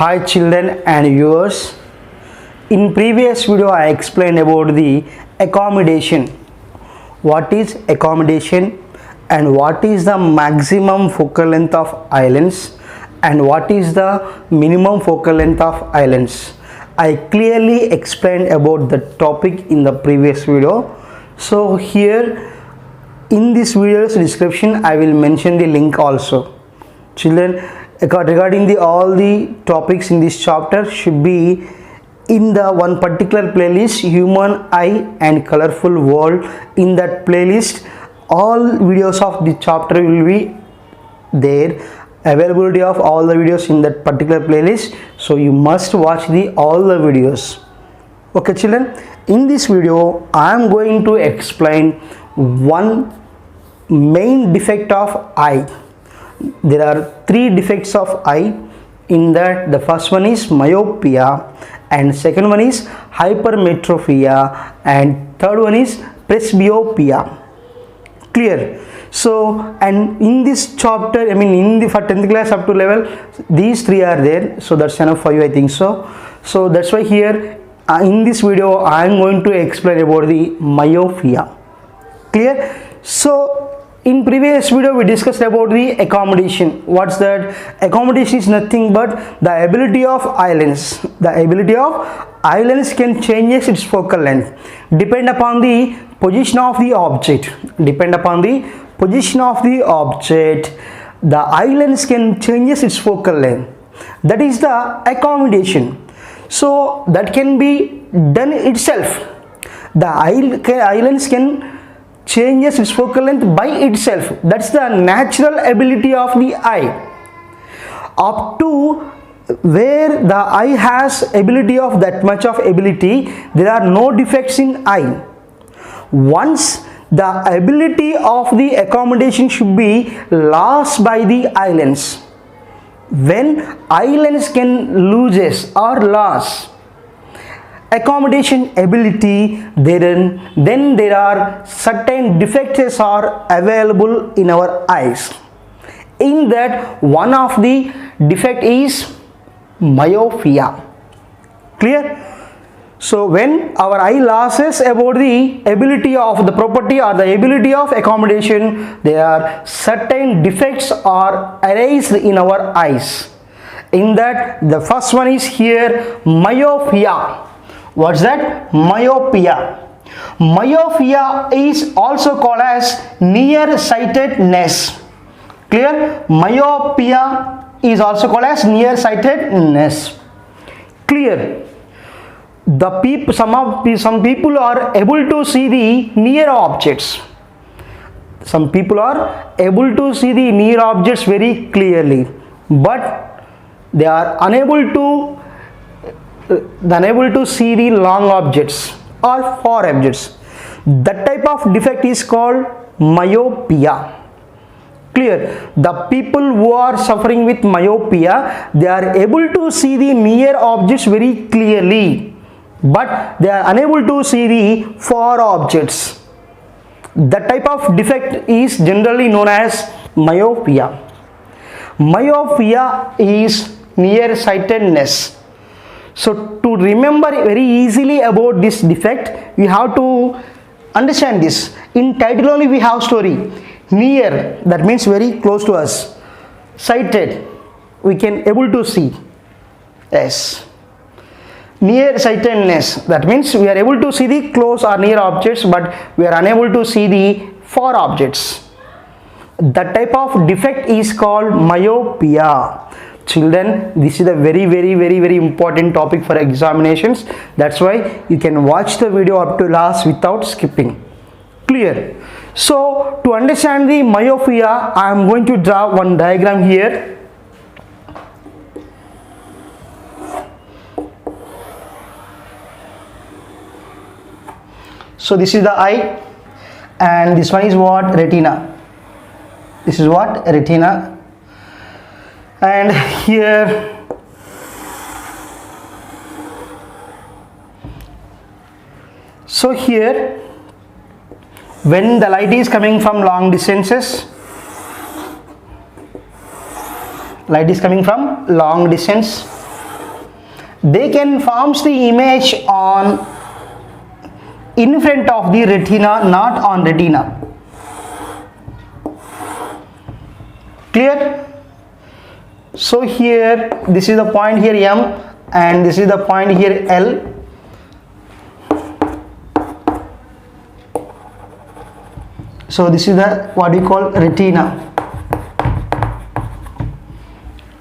Hi children and viewers. In previous video I explained about the accommodation. What is accommodation and what is the maximum focal length of islands and what is the minimum focal length of islands. I clearly explained about the topic in the previous video. So here in this video's description I will mention the link also. Children, regarding all the topics in this chapter should be in the one particular playlist, human eye and colorful world. In that playlist all videos of the chapter will be there, availability of all the videos in that particular playlist, so you must watch all the videos. Okay children, in this video I am going to explain one main defect of eye. There are three defects of eye. In that, the first one is myopia, and second one is hypermetropia, and third one is presbyopia. Clear? So, and in this chapter, for 10th class up to level, these three are there. So that's enough for you, I think so. So that's why here in this video I am going to explain about the myopia. Clear? So in previous video we discussed about the accommodation. What's that? Accommodation is nothing but the ability of islands. The ability of islands can change its focal length depend upon the position of the object. Depend upon the position of the object, the islands can change its focal length. That is the accommodation. So that can be done itself. The islands can changes its focal length by itself. That's the natural ability of the eye. Up to where the eye has ability of that much of ability, there are no defects in eye. Once the ability of the accommodation should be lost by the islands, when islands can loses or loss accommodation ability, then there are certain defects are available in our eyes. In that, one of the defect is myopia. Clear? So when our eye loses about the ability of the property or the ability of accommodation, there are certain defects are arised in our eyes. In that, the first one is here myopia. What's that? Myopia. Myopia is also called as nearsightedness. Clear? Myopia is also called as nearsightedness. Clear? Some people are able to see the near objects. Some people are able to see the near objects very clearly, but they are unable to see the long objects or far objects. That type of defect is called myopia. Clear? The people who are suffering with myopia, they are able to see the near objects very clearly, but they are unable to see the far objects. That type of defect is generally known as myopia. Myopia is nearsightedness. So to remember very easily about this defect, we have to understand this. In title only we have story. Near, that means very close to us. Sighted, we can able to see. Yes. Near-sightedness, that means we are able to see the close or near objects, but we are unable to see the far objects. That type of defect is called myopia. Children, this is a very important topic for examinations. That's why you can watch the video up to last without skipping. Clear? So to understand the myopia, I am going to draw one diagram here. So this is the eye, and this one is what? Retina. This is what? Retina. And here so here when the light is coming from long distances, light is coming from long distance, they can forms the image on in front of the retina, not on retina. Clear? So here this is the point here M, and this is the point here L. So this is the what we call retina.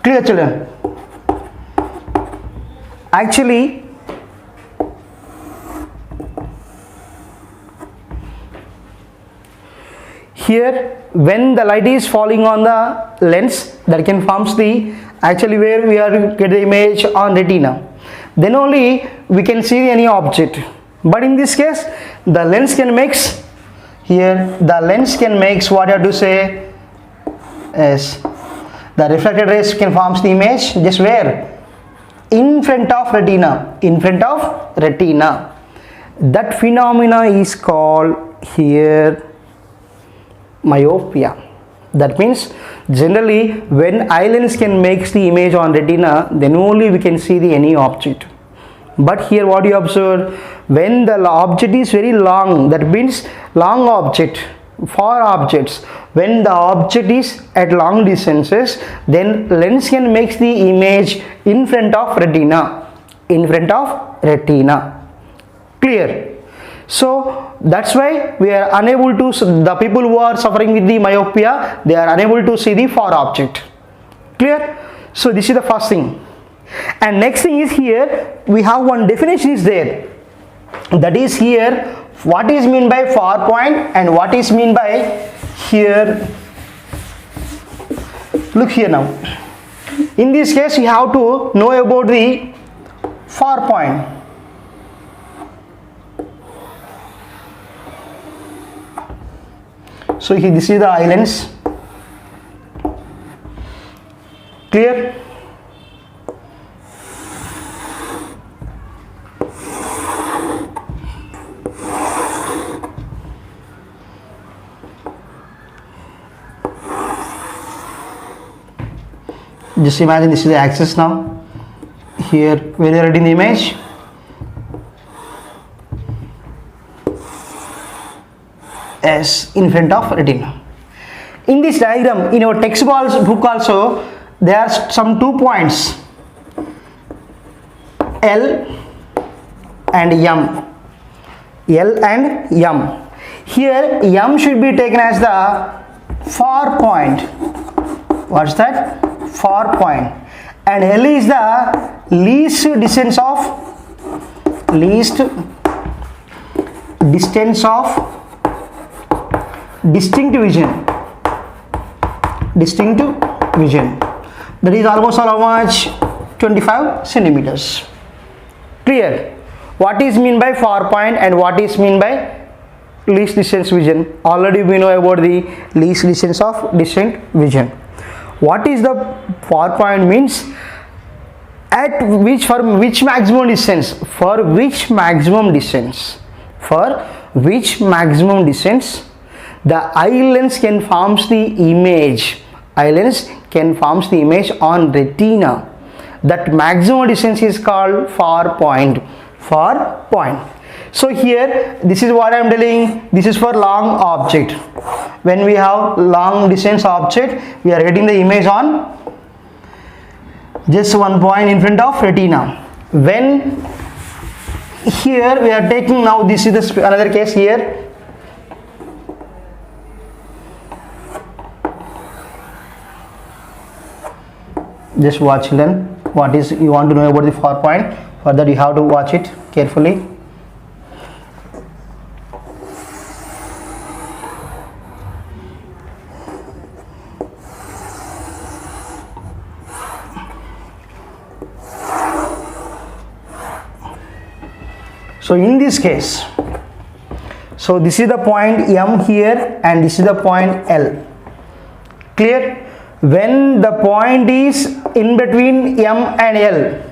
Clear, children? Actually, here when the light is falling on the lens, that can forms the actually where we are get the image on retina, then only we can see any object. But in this case, the lens can mix here, the lens can mix what I have to say is the reflected rays can forms the image just where in front of retina, in front of retina. That phenomena is called here myopia. That means generally when eye lens can make the image on retina, then only we can see the any object. But here what you observe, when the object is very long, that means long object, far objects, when the object is at long distances, then lens can make the image in front of retina, in front of retina. Clear? So that's why we are unable to, the people who are suffering with the myopia, they are unable to see the far object. Clear? So this is the first thing. And next thing is here we have one definition is there, that is here what is mean by far point and what is mean by here. Look here now, in this case you have to know about the far point. So here this is the eye lens. Clear? Just imagine this is the axis now. Here where you are writing the image, as in front of retina. In this diagram, in our text book also, there are some 2 points, L and M. L and M. Here M should be taken as the far point. What's that? Far point. And L is the least distance of distinct vision. That is almost how much? 25 centimeters. Clear? What is mean by far point and what is mean by least distance vision? Already we know about the least distance of distinct vision. What is the far point means? At which, for which maximum distance? For which maximum distance? For which maximum distance the eye lens can forms the image. Eye lens can forms the image on retina. That maximum distance is called far point. Far point. So here this is what I am telling, this is for long object. When we have long distance object, we are getting the image on just one point in front of retina. When here we are taking, now this is the another case here. Just watch then what is you want to know about the far point. For that you have to watch it carefully. So in this case, so this is the point M here and this is the point L. Clear? When the point is in between M and L,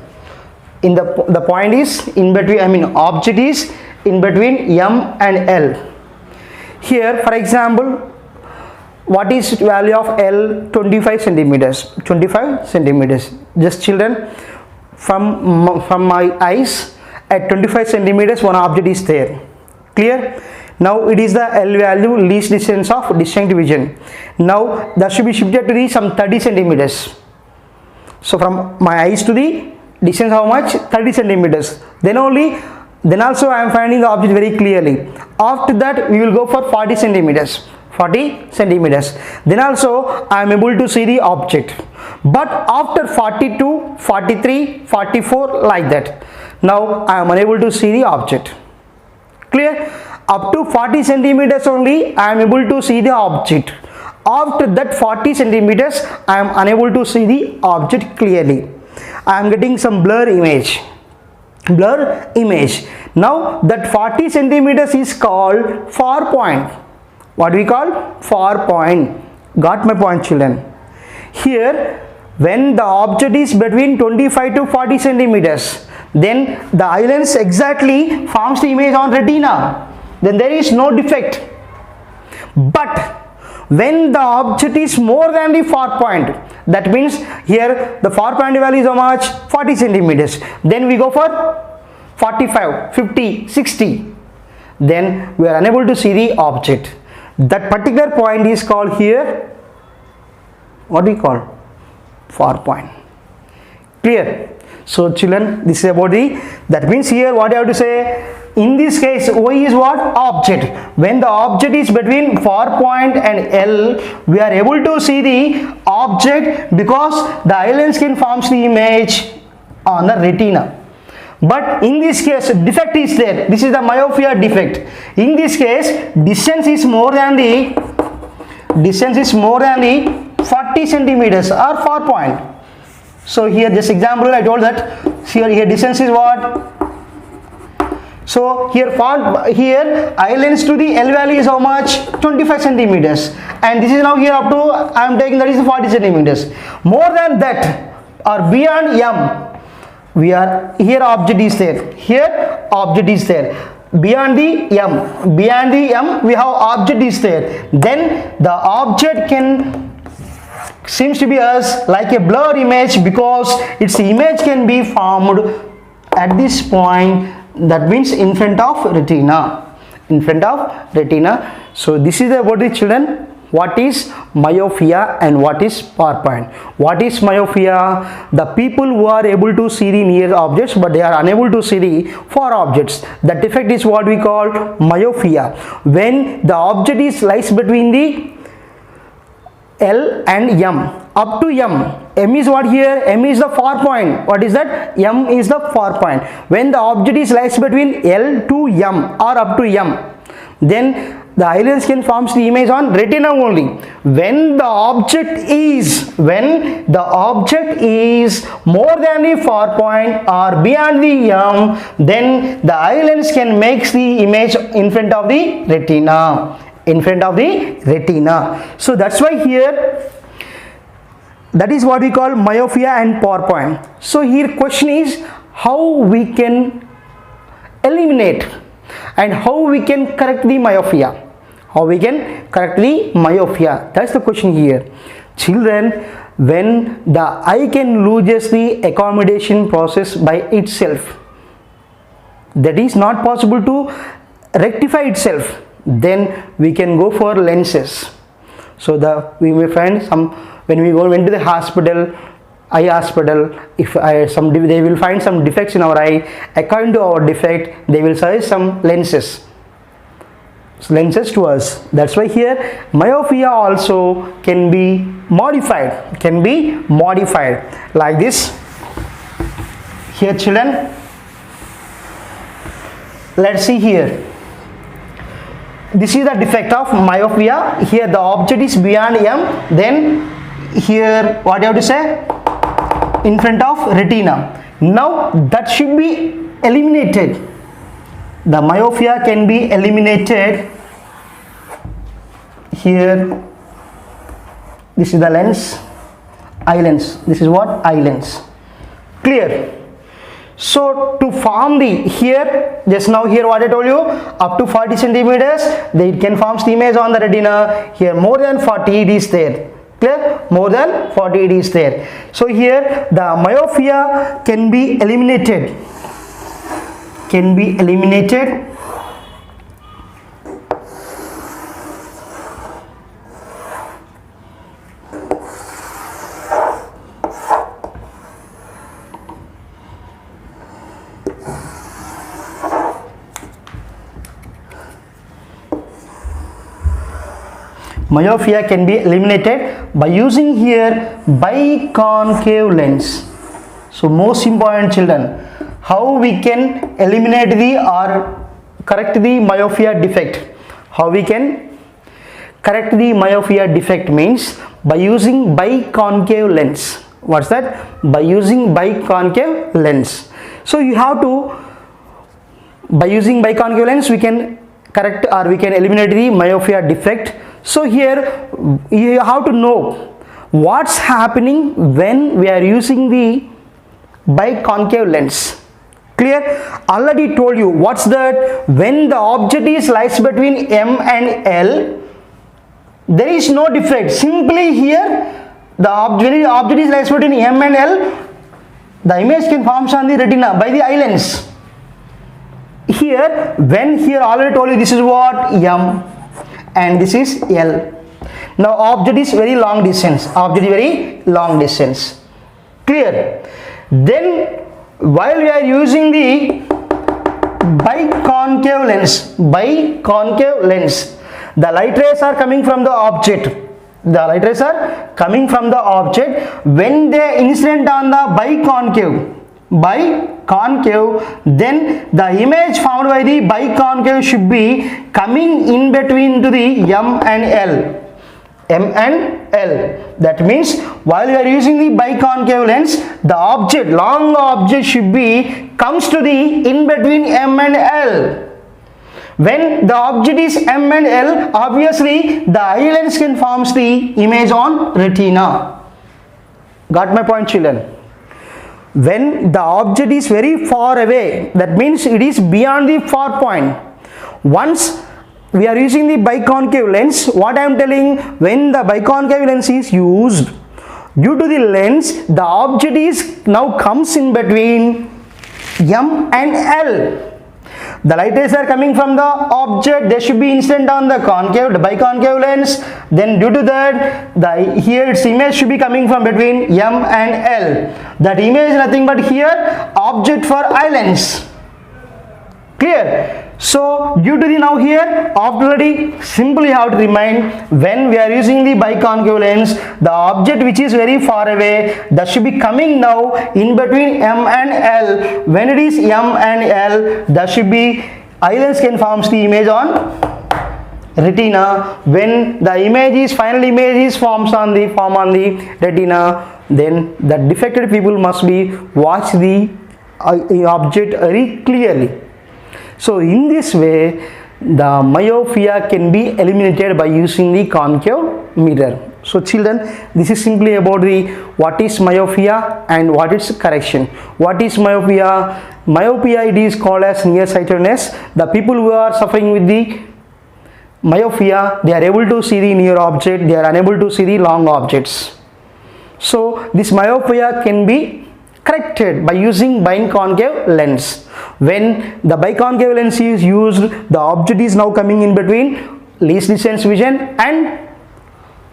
in the point is in between, I mean object is in between M and L. Here for example, what is value of L? 25 centimeters. 25 centimeters. Just children, from my eyes at 25 centimeters one object is there. Clear? Now it is the L value, least distance of distinct vision. Now that should be shifted to the some 30 centimeters. So from my eyes to the distance how much? 30 centimeters. Then also I am finding the object very clearly. After that we will go for 40 centimeters. 40 centimeters. Then also I am able to see the object. But after 42, 43, 44 like that. Now I am unable to see the object. Clear? Up to 40 centimeters only I am able to see the object. After that 40 centimeters I am unable to see the object clearly. I am getting some blur image. Now that 40 centimeters is called far point. What we call? Far point. Got my point, children? Here when the object is between 25 to 40 centimeters, then the eye lens exactly forms the image on retina. Then there is no defect. But when the object is more than the far point, that means here the far point value is how much? 40 centimeters. Then we go for 45, 50, 60. Then we are unable to see the object. That particular point is called here, what we call? Far point. Clear? So children, this is about that means here what you have to say, in this case Y is what? Object. When the object is between far point and L, we are able to see the object because the eye lens can form the image on the retina. But in this case defect is there. This is the myopia defect. In this case distance is more than the 40 centimeters or far point. So here just example I told that here distance is what? So here eye lens to the L value is how much? 25 centimeters. And this is now here up to I am taking that is 40 centimeters. More than that or beyond M, we are here object is there. Here object is there. Beyond the M we have object is there. Then the object seems to be as like a blur image because its image can be formed at this point, that means in front of retina. So this is about the children, what is myopia and what is far point. What is myopia? The people who are able to see the near objects but they are unable to see the far objects. That defect is what we call myopia. When the object lies between the L and M, up to M is what here? M is the far point. What is that? M is the far point. When the object lies between L to M or up to M, then the eye lens can form the image on retina only. When the object is more than the far point or beyond the M, then the eye lens can make the image in front of the retina. So that's why here that is what we call myopia and far point. So here question is how we can eliminate and how we can correct the myopia. That's the question here. Children, when the eye can loses the accommodation process by itself, that is not possible to rectify itself, then we can go for lenses. So we may find some, when we went to the hospital, eye hospital, if they will find some defects in our eye. According to our defect, they will suggest some lenses to us. That's why here myopia also can be modified, like this. Here children, let's see here. This is the defect of myopia. Here the object is beyond M, then here what you have to say? In front of retina. Now that should be eliminated. The myopia can be eliminated. Here this is the lens, eye lens. This is what? Eye lens. Clear? So to form here just now here what I told you, up to 40 centimeters they can form the image on the retina. Here more than 40 it is there. Clear? More than 40 it is there. So here the myopia can be eliminated. Can be eliminated myopia can be eliminated by using here biconcave lens. So most important children, how we can eliminate the or correct the myopia defect. How we can correct the myopia defect means by using biconcave lens. What's that? By using biconcave lens. So you have to, by using biconcave lens we can correct or we can eliminate the myopia defect. So here you have to know what's happening when we are using the biconcave lens. Clear? Already told you what's that. When the object is lies between M and L, there is no defect. Simply here the object is lies between M and L, the image can form on the retina by the eye lens. Here when here already told you this is what M and this is L. Now object is very long distance. Object is very long distance. Clear? Then while we are using the biconcave lens, the light rays are coming from the object. The light rays are coming from the object. When they incident on the biconcave, then the image found by the biconcave should be coming in between to the M and L. That means while we are using the biconcave lens, the object, long object should be comes to the in between M and L. When the object is M and L, obviously the eye lens can forms the image on retina. Got my point, children? When the object is very far away, that means it is beyond the far point. Once we are using the biconcave lens, what I am telling, when the biconcave lens is used, due to the lens, the object is now comes in between M and L. The light rays are coming from the object, they should be incident on the biconcave lens. Then due to that, here its image should be coming from between M and L. That image is nothing but here object for eye lens. Clear? So due to the now here already simply have to remind, when we are using the biconcave lens, the object which is very far away, that should be coming now in between M and L. When it is M and L, that should be eye lens can forms the image on retina. When the final image is form on the retina, then the defected people must be watch the object very clearly. So in this way, the myopia can be eliminated by using the concave mirror. So children, this is simply about the what is myopia and what is correction. What is myopia? Myopia, it is called as nearsightedness. The people who are suffering with the myopia, they are able to see the near object, they are unable to see the long objects. So this myopia can be corrected by using biconcave lens. When the biconcave lens is used, the object is now coming in between least distance vision and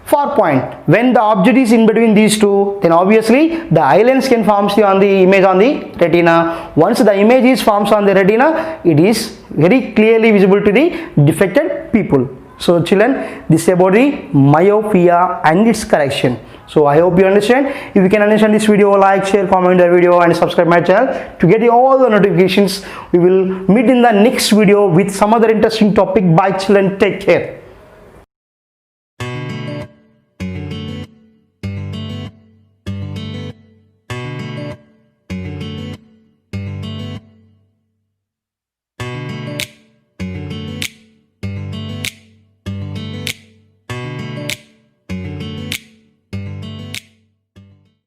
far point. When the object is in between these two, then obviously the eye lens can form on the image on the retina. Once the image is formed on the retina, it is very clearly visible to the defected people. So children, this is about the myopia and its correction. So I hope you understand. If you can understand this video, like, share, comment the video and subscribe my channel to get all the notifications. We will meet in the next video with some other interesting topic. Bye children, take care.